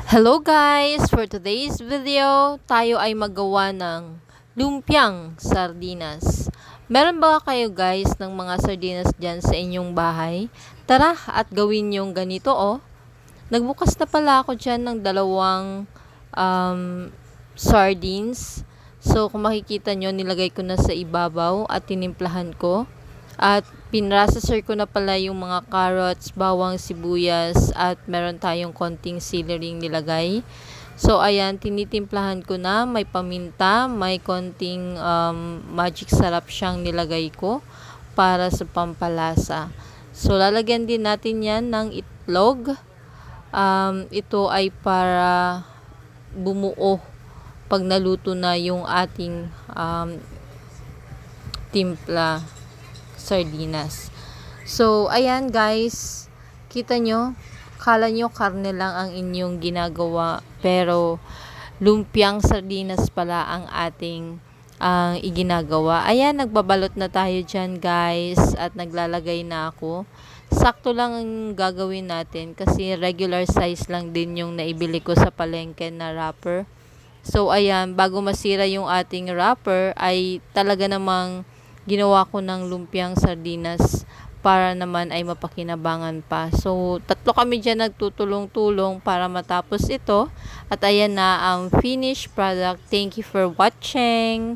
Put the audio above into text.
Hello guys! For today's video, tayo ay magawa ng lumpiang sardinas. Meron ba kayo guys ng mga sardinas dyan sa inyong bahay? Tara at gawin yung ganito oh. Nagbukas na pala ako dyan ng dalawang sardines. So kung makikita nyo, nilagay ko na sa ibabaw at tinimplahan ko. At pinrocessor ko na pala yung mga carrots, bawang, sibuyas, at meron tayong konting celery nilagay. So, ayan, tinitimplahan ko na. May paminta, may konting magic sarap siyang nilagay ko para sa pampalasa. So, lalagyan din natin yan ng itlog. Ito ay para bumuo pag naluto na yung ating timpla sardinas. So, ayan guys, kita nyo, kala nyo karne lang ang inyong ginagawa, pero lumpiang sardinas pala ang ating iginagawa. Ayan, nagbabalot na tayo dyan guys, at naglalagay na ako. Sakto lang ang gagawin natin kasi regular size lang din yung naibili ko sa palengke na wrapper. So, ayan, bago masira yung ating wrapper, ay talaga namang ginawa ko ng lumpiang sardinas para naman ay mapakinabangan pa. So, tatlo kami dyan nagtutulong-tulong para matapos ito. At ayan na ang finished product. Thank you for watching!